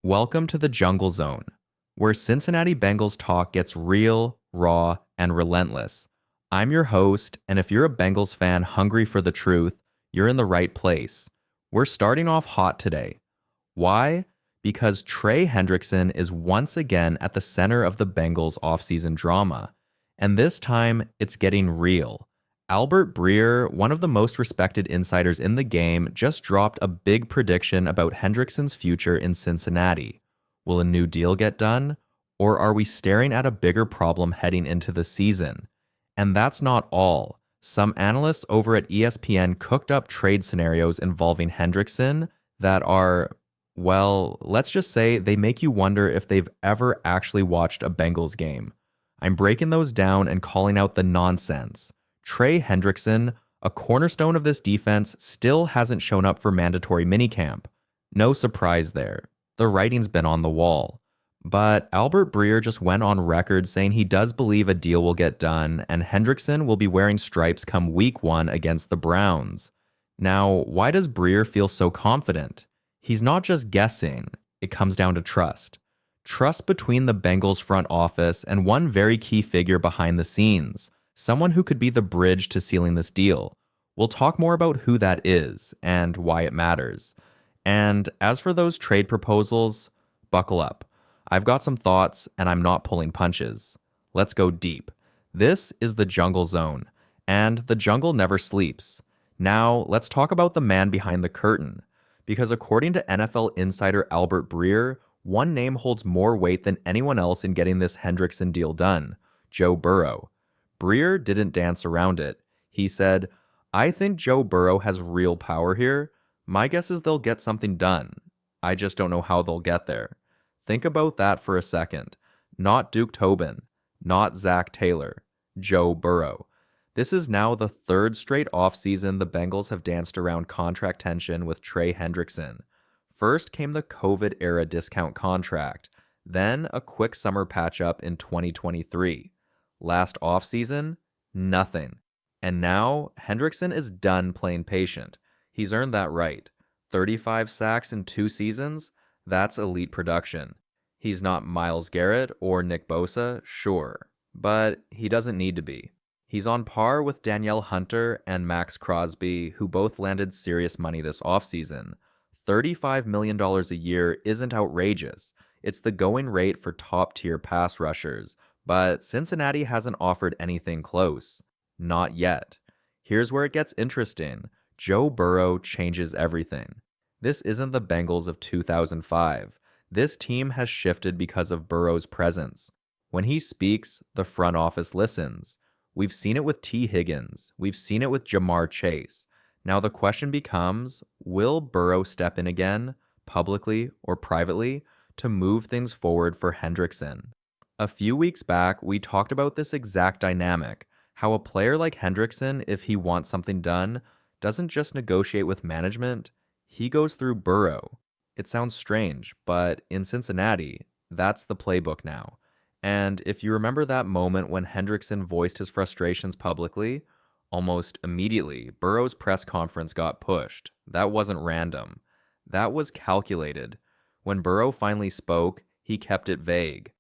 Welcome to the Jungle Zone, where Cincinnati Bengals talk gets real, raw, and relentless. I'm your host, and if you're a Bengals fan hungry for the truth, you're in the right place. We're starting off hot today. Why? Because Trey Hendrickson is once again at the center of the Bengals offseason drama. And this time, it's getting real. Albert Breer, one of the most respected insiders in the game, just dropped a big prediction about Hendrickson's future in Cincinnati. Will a new deal get done? Or are we staring at a bigger problem heading into the season? And that's not all. Some analysts over at ESPN cooked up trade scenarios involving Hendrickson that are, well, let's just say they make you wonder if they've ever actually watched a Bengals game. I'm breaking those down and calling out the nonsense. Trey Hendrickson, a cornerstone of this defense, still hasn't shown up for mandatory minicamp. No surprise there. The writing's been on the wall. But Albert Breer just went on record saying he does believe a deal will get done and Hendrickson will be wearing stripes come week 1 against the Browns. Now, why does Breer feel so confident? He's not just guessing. It comes down to trust. Trust between the Bengals front office and one very key figure behind the scenes. Someone who could be the bridge to sealing this deal. We'll talk more about who that is and why it matters. And as for those trade proposals, buckle up. I've got some thoughts and I'm not pulling punches. Let's go deep. This is the Jungle Zone, and the jungle never sleeps. Now, let's talk about the man behind the curtain. Because according to NFL insider Albert Breer, one name holds more weight than anyone else in getting this Hendrickson deal done: Joe Burrow. Breer didn't dance around it. He said, "I think Joe Burrow has real power here. My guess is they'll get something done. I just don't know how they'll get there." Think about that for a second. Not Duke Tobin, not Zach Taylor, Joe Burrow. This is now the third straight offseason the Bengals have danced around contract tension with Trey Hendrickson. First came the COVID-era discount contract, then a quick summer patch-up in 2023. Last offseason, nothing. And now, Hendrickson is done playing patient. He's earned that right. 35 sacks in 2 seasons? That's elite production. He's not Myles Garrett or Nick Bosa, sure, but he doesn't need to be. He's on par with Danielle Hunter and Max Crosby, who both landed serious money this offseason. $35 million a year isn't outrageous. It's the going rate for top-tier pass rushers. But Cincinnati hasn't offered anything close. Not yet. Here's where it gets interesting. Joe Burrow changes everything. This isn't the Bengals of 2005. This team has shifted because of Burrow's presence. When he speaks, the front office listens. We've seen it with T. Higgins. We've seen it with Jamar Chase. Now the question becomes, will Burrow step in again, publicly or privately, to move things forward for Hendrickson? A few weeks back, we talked about this exact dynamic, how a player like Hendrickson, if he wants something done, doesn't just negotiate with management, he goes through Burrow. It sounds strange, but in Cincinnati, that's the playbook now. And if you remember that moment when Hendrickson voiced his frustrations publicly, almost immediately, Burrow's press conference got pushed. That wasn't random. That was calculated. When Burrow finally spoke, he kept it vague.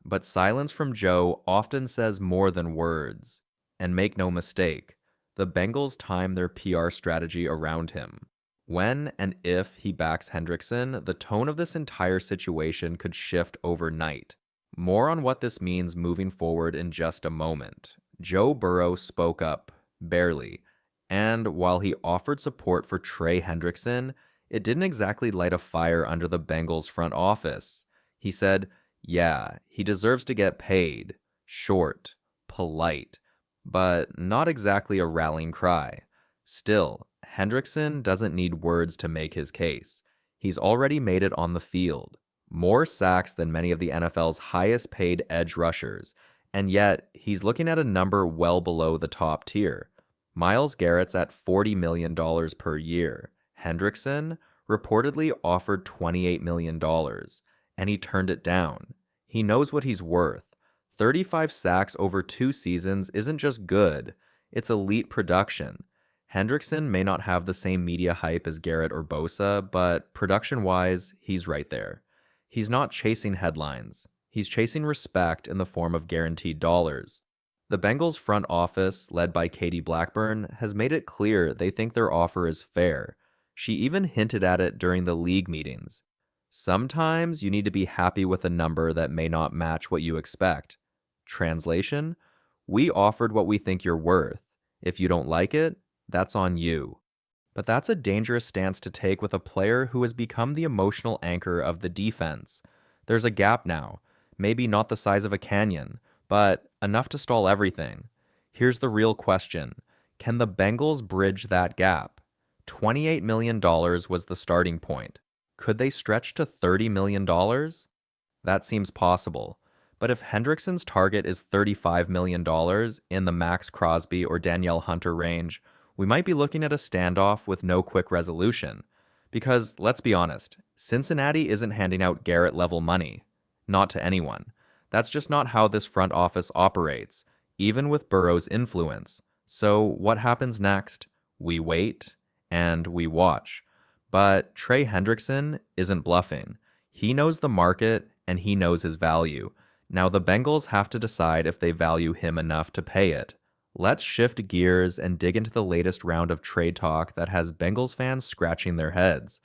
But silence from Joe often says more than words. And make no mistake, the Bengals time their PR strategy around him. When and if he backs Hendrickson, the tone of this entire situation could shift overnight. More on what this means moving forward in just a moment. Joe Burrow spoke up, barely. And while he offered support for Trey Hendrickson, it didn't exactly light a fire under the Bengals front office. He said, yeah, he deserves to get paid. Short, polite, but not exactly a rallying cry. Still, Hendrickson doesn't need words to make his case. He's already made it on the field. More sacks than many of the NFL's highest paid edge rushers, and yet he's looking at a number well below the top tier. Myles Garrett's at $40 million per year. Hendrickson reportedly offered $28 million. And he turned it down. He knows what he's worth. 35 sacks over 2 seasons isn't just good, it's elite production. Hendrickson may not have the same media hype as Garrett or Bosa, but production-wise, he's right there. He's not chasing headlines. He's chasing respect in the form of guaranteed dollars. The Bengals front office, led by Katie Blackburn, has made it clear they think their offer is fair. She even hinted at it during the league meetings. Sometimes you need to be happy with a number that may not match what you expect. Translation: we offered what we think you're worth. If you don't like it, that's on you. But that's a dangerous stance to take with a player who has become the emotional anchor of the defense. There's a gap now, maybe not the size of a canyon, but enough to stall everything. Here's the real question: can the Bengals bridge that gap? $28 million was the starting point. Could they stretch to $30 million? That seems possible. But if Hendrickson's target is $35 million in the Max Crosby or Danielle Hunter range, we might be looking at a standoff with no quick resolution. Because, let's be honest, Cincinnati isn't handing out Garrett-level money. Not to anyone. That's just not how this front office operates, even with Burrow's influence. So what happens next? We wait, and we watch. But Trey Hendrickson isn't bluffing. He knows the market, and he knows his value. Now the Bengals have to decide if they value him enough to pay it. Let's shift gears and dig into the latest round of trade talk that has Bengals fans scratching their heads.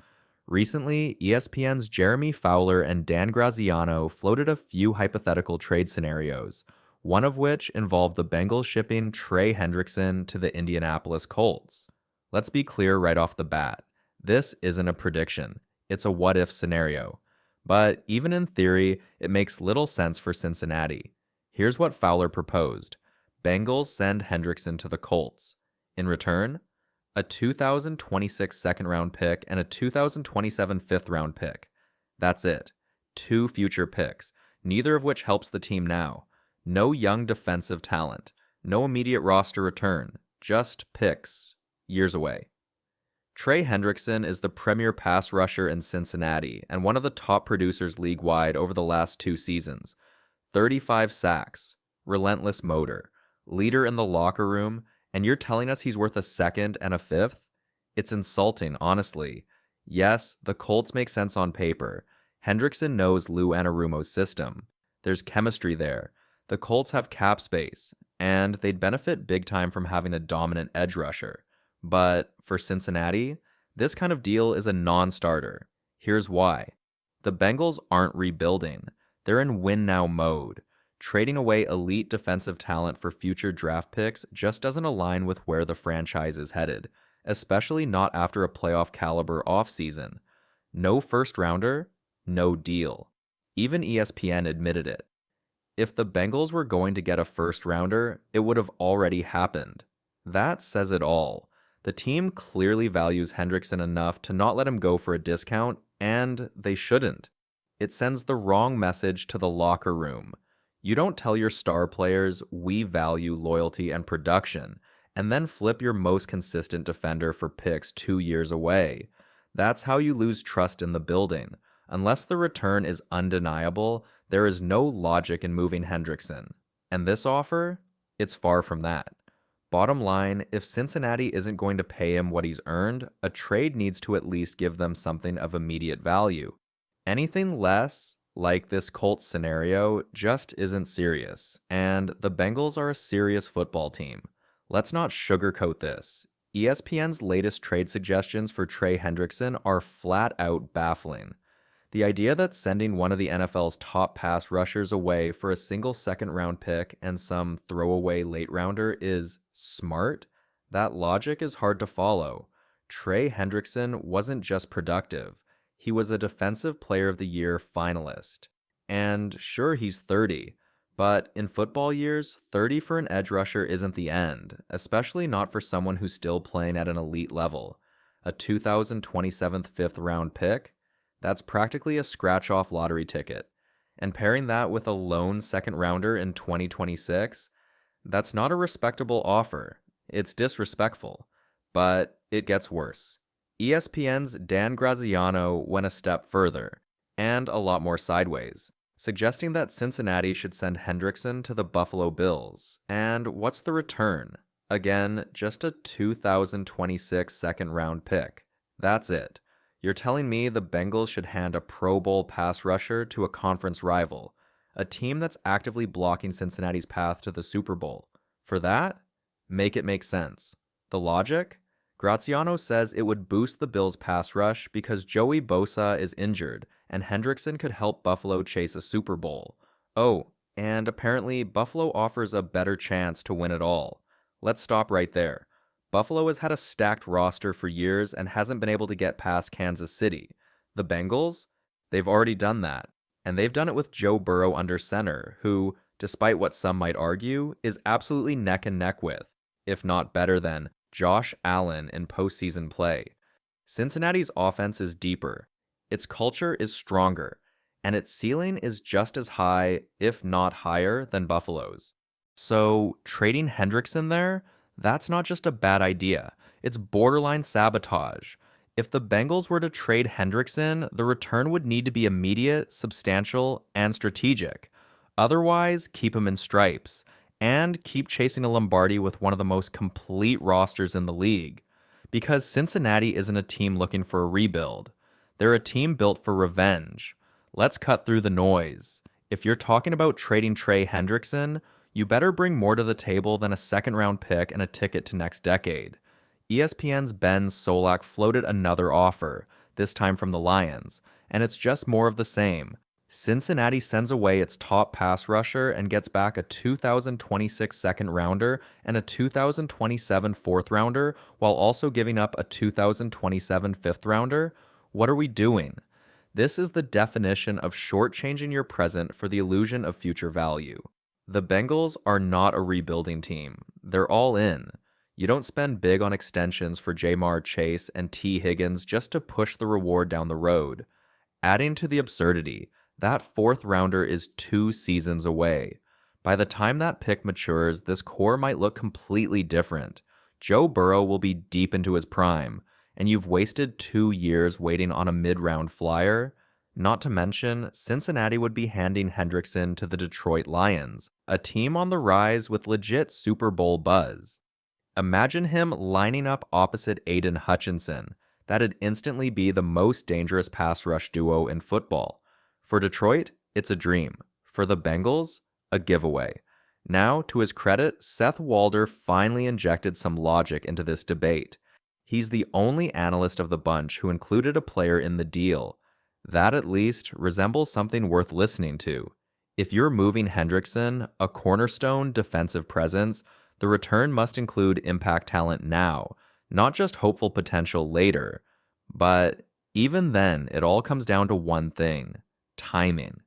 Recently, ESPN's Jeremy Fowler and Dan Graziano floated a few hypothetical trade scenarios, one of which involved the Bengals shipping Trey Hendrickson to the Indianapolis Colts. Let's be clear right off the bat. This isn't a prediction. It's a what-if scenario. But even in theory, it makes little sense for Cincinnati. Here's what Fowler proposed. Bengals send Hendrickson to the Colts. In return, a 2026 second-round pick and a 2027 fifth-round pick. That's it. 2 future picks, neither of which helps the team now. No young defensive talent. No immediate roster return. Just picks. Years away. Trey Hendrickson is the premier pass rusher in Cincinnati and one of the top producers league-wide over the last 2 seasons. 35 sacks. Relentless motor. Leader in the locker room, and you're telling us he's worth a second and a fifth? It's insulting, honestly. Yes, the Colts make sense on paper. Hendrickson knows Lou Anarumo's system. There's chemistry there. The Colts have cap space, and they'd benefit big time from having a dominant edge rusher. But for Cincinnati, this kind of deal is a non-starter. Here's why. The Bengals aren't rebuilding. They're in win-now mode. Trading away elite defensive talent for future draft picks just doesn't align with where the franchise is headed, especially not after a playoff caliber offseason. No first rounder, no deal. Even ESPN admitted it. If the Bengals were going to get a first rounder, it would have already happened. That says it all. The team clearly values Hendrickson enough to not let him go for a discount, and they shouldn't. It sends the wrong message to the locker room. You don't tell your star players, we value loyalty and production, and then flip your most consistent defender for picks 2 years away. That's how you lose trust in the building. Unless the return is undeniable, there is no logic in moving Hendrickson. And this offer? It's far from that. Bottom line, if Cincinnati isn't going to pay him what he's earned, a trade needs to at least give them something of immediate value. Anything less, like this Colts scenario, just isn't serious, and the Bengals are a serious football team. Let's not sugarcoat this. ESPN's latest trade suggestions for Trey Hendrickson are flat out baffling. The idea that sending one of the NFL's top pass rushers away for a single second-round pick and some throwaway late-rounder is smart, that logic is hard to follow. Trey Hendrickson wasn't just productive. He was a Defensive Player of the Year finalist. And sure, he's 30, but in football years, 30 for an edge rusher isn't the end, especially not for someone who's still playing at an elite level. A 2027 fifth-round pick? That's practically a scratch-off lottery ticket. And pairing that with a lone second-rounder in 2026? That's not a respectable offer. It's disrespectful. But it gets worse. ESPN's Dan Graziano went a step further, and a lot more sideways, suggesting that Cincinnati should send Hendrickson to the Buffalo Bills. And what's the return? Again, just a 2026 second-round pick. That's it. You're telling me the Bengals should hand a Pro Bowl pass rusher to a conference rival, a team that's actively blocking Cincinnati's path to the Super Bowl. For that, make it make sense. The logic? Graziano says it would boost the Bills' pass rush because Joey Bosa is injured and Hendrickson could help Buffalo chase a Super Bowl. Oh, and apparently Buffalo offers a better chance to win it all. Let's stop right there. Buffalo has had a stacked roster for years and hasn't been able to get past Kansas City. The Bengals? They've already done that. And they've done it with Joe Burrow under center, who, despite what some might argue, is absolutely neck and neck with, if not better than, Josh Allen in postseason play. Cincinnati's offense is deeper, its culture is stronger, and its ceiling is just as high, if not higher, than Buffalo's. So, trading Hendrickson there? That's not just a bad idea. It's borderline sabotage. If the Bengals were to trade Hendrickson, the return would need to be immediate, substantial, and strategic. Otherwise, keep him in stripes and keep chasing a Lombardi with one of the most complete rosters in the league. Because Cincinnati isn't a team looking for a rebuild. They're a team built for revenge. Let's cut through the noise. If you're talking about trading Trey Hendrickson, you better bring more to the table than a second-round pick and a ticket to next decade. ESPN's Ben Solak floated another offer, this time from the Lions, and it's just more of the same. Cincinnati sends away its top pass rusher and gets back a 2026 second rounder and a 2027 fourth rounder while also giving up a 2027 fifth rounder. What are we doing? This is the definition of shortchanging your present for the illusion of future value. The Bengals are not a rebuilding team. They're all in. You don't spend big on extensions for Jamar Chase and T. Higgins just to push the reward down the road. Adding to the absurdity, that fourth rounder is 2 seasons away. By the time that pick matures, this core might look completely different. Joe Burrow will be deep into his prime, and you've wasted 2 years waiting on a mid-round flyer. Not to mention, Cincinnati would be handing Hendrickson to the Detroit Lions, a team on the rise with legit Super Bowl buzz. Imagine him lining up opposite Aiden Hutchinson. That'd instantly be the most dangerous pass rush duo in football. For Detroit, it's a dream. For the Bengals, a giveaway. Now, to his credit, Seth Walder finally injected some logic into this debate. He's the only analyst of the bunch who included a player in the deal. That, at least, resembles something worth listening to. If you're moving Hendrickson, a cornerstone defensive presence, the return must include impact talent now, not just hopeful potential later. But even then, it all comes down to one thing: timing.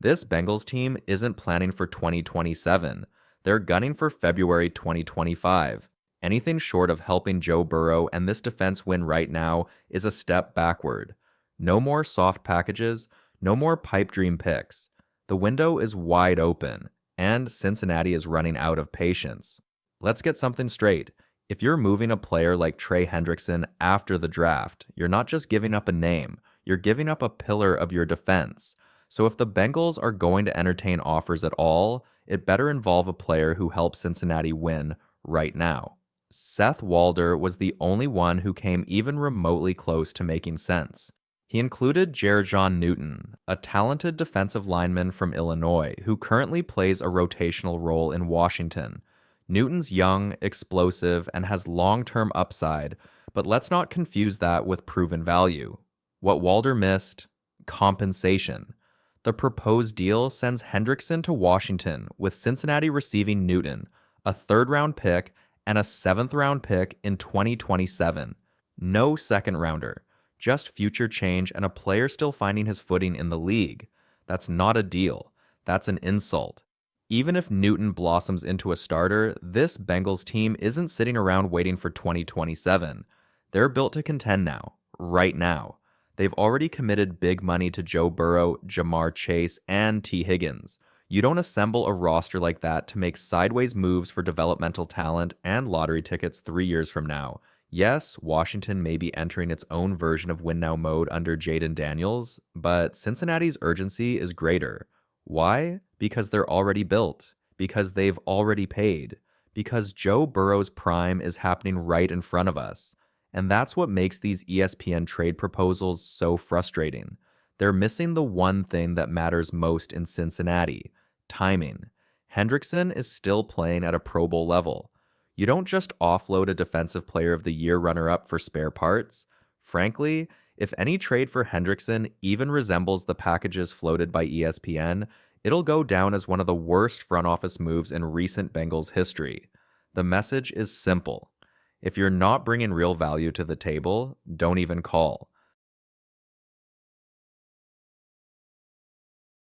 This Bengals team isn't planning for 2027. They're gunning for February 2025. Anything short of helping Joe Burrow and this defense win right now is a step backward. No more soft packages, no more pipe dream picks. The window is wide open, and Cincinnati is running out of patience. Let's get something straight. If you're moving a player like Trey Hendrickson after the draft, you're not just giving up a name, you're giving up a pillar of your defense. So if the Bengals are going to entertain offers at all, it better involve a player who helps Cincinnati win right now. Seth Walder was the only one who came even remotely close to making sense. He included Jer'Jon Newton, a talented defensive lineman from Illinois who currently plays a rotational role in Washington. Newton's young, explosive, and has long-term upside, but let's not confuse that with proven value. What Walder missed: compensation. The proposed deal sends Hendrickson to Washington, with Cincinnati receiving Newton, a third-round pick, and a seventh-round pick in 2027. No second-rounder. Just future change and a player still finding his footing in the league. That's not a deal. That's an insult. Even if Newton blossoms into a starter, this Bengals team isn't sitting around waiting for 2027. They're built to contend now, right now. They've already committed big money to Joe Burrow, Jamar Chase, and T. Higgins. You don't assemble a roster like that to make sideways moves for developmental talent and lottery tickets 3 years from now. Yes, Washington may be entering its own version of win-now mode under Jaden Daniels, but Cincinnati's urgency is greater. Why? Because they're already built. Because they've already paid. Because Joe Burrow's prime is happening right in front of us. And that's what makes these ESPN trade proposals so frustrating. They're missing the one thing that matters most in Cincinnati: timing. Hendrickson is still playing at a Pro Bowl level. You don't just offload a Defensive Player of the Year runner-up for spare parts. Frankly, if any trade for Hendrickson even resembles the packages floated by ESPN, it'll go down as one of the worst front office moves in recent Bengals history. The message is simple. If you're not bringing real value to the table, don't even call.